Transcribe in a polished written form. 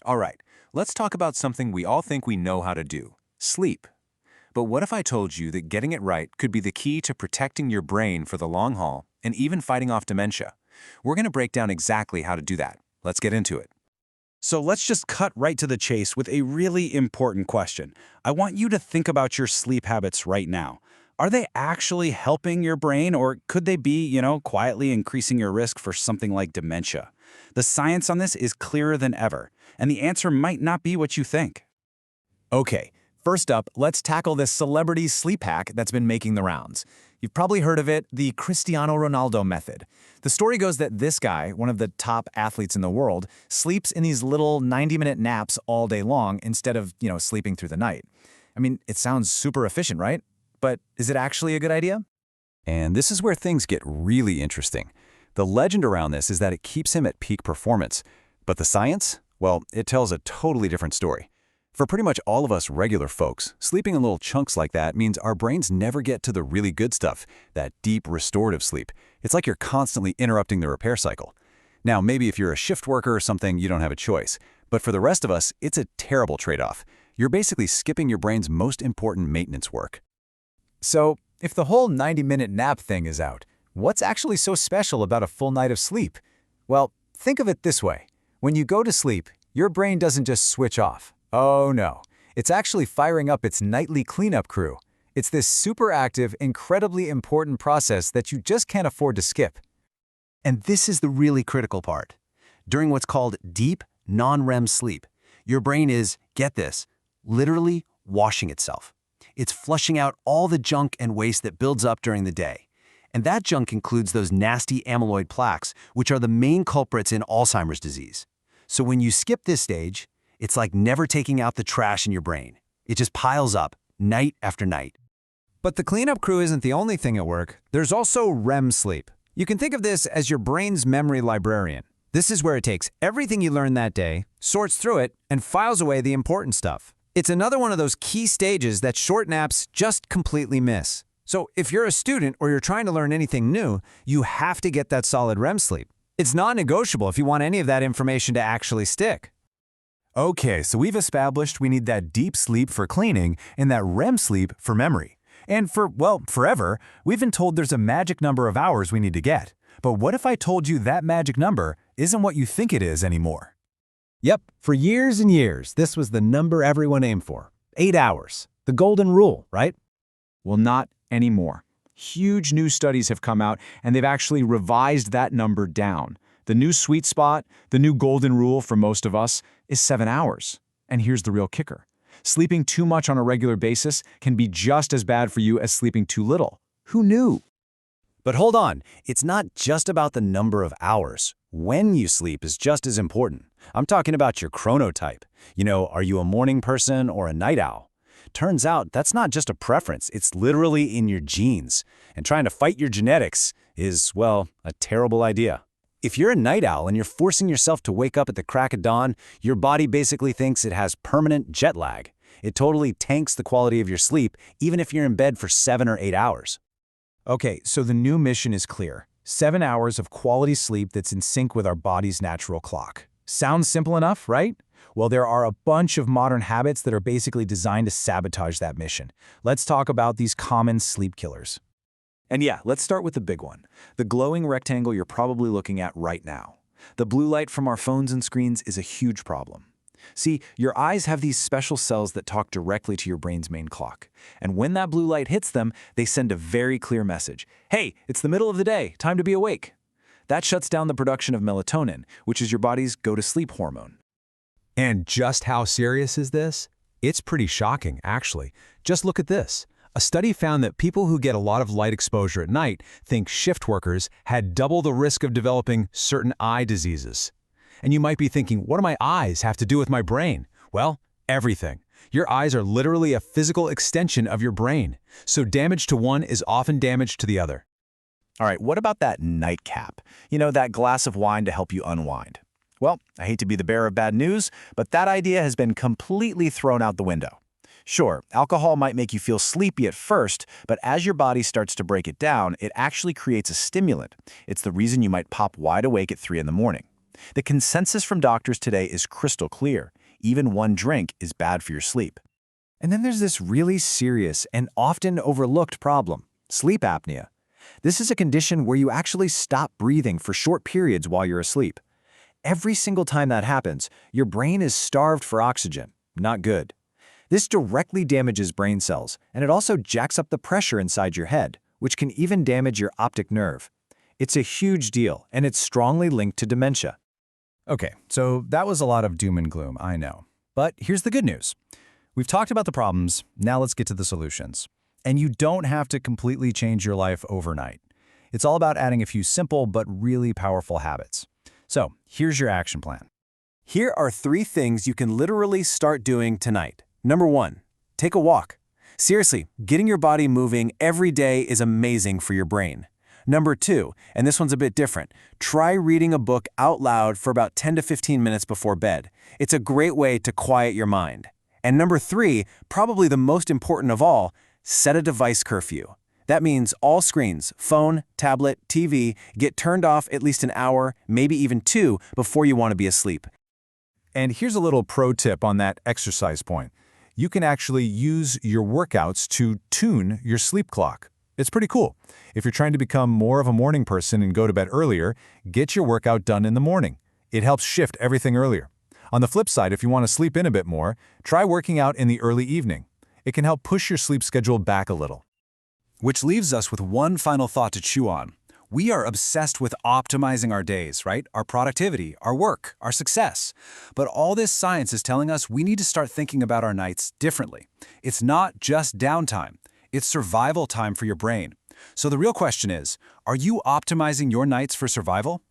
All right, let's talk about something we all think we know how to do, sleep. But what if I told you that getting it right could be the key to protecting your brain for the long haul and even fighting off dementia? We're going to break down exactly how to do that. Let's get into it. So let's just cut right to the chase with a really important question. I want you to think about your sleep habits right now. Are they actually helping your brain, or could they be, quietly increasing your risk for something like dementia? The science on this is clearer than ever, and the answer might not be what you think. Okay, first up, let's tackle this celebrity sleep hack that's been making the rounds. You've probably heard of it, the Cristiano Ronaldo method. The story goes that this guy, one of the top athletes in the world, sleeps in these little 90-minute naps all day long instead of, sleeping through the night. I mean, it sounds super efficient, right? But is it actually a good idea? And this is where things get really interesting. The legend around this is that it keeps him at peak performance. But the science? Well, it tells a totally different story. For pretty much all of us regular folks, sleeping in little chunks like that means our brains never get to the really good stuff, that deep restorative sleep. It's like you're constantly interrupting the repair cycle. Now, maybe if you're a shift worker or something, you don't have a choice. But for the rest of us, it's a terrible trade-off. You're basically skipping your brain's most important maintenance work. So, if the whole 90-minute nap thing is out, what's actually so special about a full night of sleep? Well, think of it this way. When you go to sleep, your brain doesn't just switch off. Oh no, it's actually firing up its nightly cleanup crew. It's this super active, incredibly important process that you just can't afford to skip. And this is the really critical part. During what's called deep, non-REM sleep, your brain is, get this, literally washing itself. It's flushing out all the junk and waste that builds up during the day. And that junk includes those nasty amyloid plaques, which are the main culprits in Alzheimer's disease. So when you skip this stage, it's like never taking out the trash in your brain. It just piles up, night after night. But the cleanup crew isn't the only thing at work. There's also REM sleep. You can think of this as your brain's memory librarian. This is where it takes everything you learned that day, sorts through it, and files away the important stuff. It's another one of those key stages that short naps just completely miss. So if you're a student or you're trying to learn anything new, you have to get that solid REM sleep. It's non-negotiable if you want any of that information to actually stick. Okay, so we've established we need that deep sleep for cleaning and that REM sleep for memory. And for, well, forever, we've been told there's a magic number of hours we need to get. But what if I told you that magic number isn't what you think it is anymore? Yep, for years and years, this was the number everyone aimed for. 8 hours. The golden rule, right? Well, not anymore. Huge new studies have come out, and they've actually revised that number down. The new sweet spot, the new golden rule for most of us, is 7 hours. And here's the real kicker. Sleeping too much on a regular basis can be just as bad for you as sleeping too little. Who knew? But hold on, it's not just about the number of hours. When you sleep is just as important. I'm talking about your chronotype. Are you a morning person or a night owl? Turns out that's not just a preference, it's literally in your genes. And trying to fight your genetics is, well, a terrible idea. If you're a night owl and you're forcing yourself to wake up at the crack of dawn, your body basically thinks it has permanent jet lag. It totally tanks the quality of your sleep, even if you're in bed for 7 or 8 hours. Okay, so the new mission is clear. 7 hours of quality sleep that's in sync with our body's natural clock. Sounds simple enough, right? Well, there are a bunch of modern habits that are basically designed to sabotage that mission. Let's talk about these common sleep killers. And yeah, let's start with the big one. The glowing rectangle you're probably looking at right now. The blue light from our phones and screens is a huge problem. See, your eyes have these special cells that talk directly to your brain's main clock. And when that blue light hits them, they send a very clear message. Hey, it's the middle of the day, time to be awake. That shuts down the production of melatonin, which is your body's go-to-sleep hormone. And just how serious is this? It's pretty shocking, actually. Just look at this. A study found that people who get a lot of light exposure at night, think shift workers, had double the risk of developing certain eye diseases. And you might be thinking, what do my eyes have to do with my brain? Well, everything. Your eyes are literally a physical extension of your brain. So damage to one is often damage to the other. All right, what about that nightcap? That glass of wine to help you unwind. Well, I hate to be the bearer of bad news, but that idea has been completely thrown out the window. Sure, alcohol might make you feel sleepy at first, but as your body starts to break it down, it actually creates a stimulant. It's the reason you might pop wide awake at 3 in the morning. The consensus from doctors today is crystal clear. Even one drink is bad for your sleep. And then there's this really serious and often overlooked problem, sleep apnea. This is a condition where you actually stop breathing for short periods while you're asleep. Every single time that happens, your brain is starved for oxygen. Not good. This directly damages brain cells, and it also jacks up the pressure inside your head, which can even damage your optic nerve. It's a huge deal, and it's strongly linked to dementia. Okay, so that was a lot of doom and gloom, I know. But here's the good news. We've talked about the problems, now let's get to the solutions. And you don't have to completely change your life overnight. It's all about adding a few simple but really powerful habits. So, here's your action plan. Here are 3 things you can literally start doing tonight. Number 1, take a walk. Seriously, getting your body moving every day is amazing for your brain. Number 2, and this one's a bit different, try reading a book out loud for about 10 to 15 minutes before bed. It's a great way to quiet your mind. And number 3, probably the most important of all, set a device curfew. That means all screens, phone, tablet, TV, get turned off at least an hour, maybe even 2, before you want to be asleep. And here's a little pro tip on that exercise point. You can actually use your workouts to tune your sleep clock. It's pretty cool. If you're trying to become more of a morning person and go to bed earlier, get your workout done in the morning. It helps shift everything earlier. On the flip side, if you want to sleep in a bit more, try working out in the early evening. It can help push your sleep schedule back a little. Which leaves us with one final thought to chew on. We are obsessed with optimizing our days, right? Our productivity, our work, our success. But all this science is telling us we need to start thinking about our nights differently. It's not just downtime. It's survival time for your brain. So the real question is, are you optimizing your nights for survival?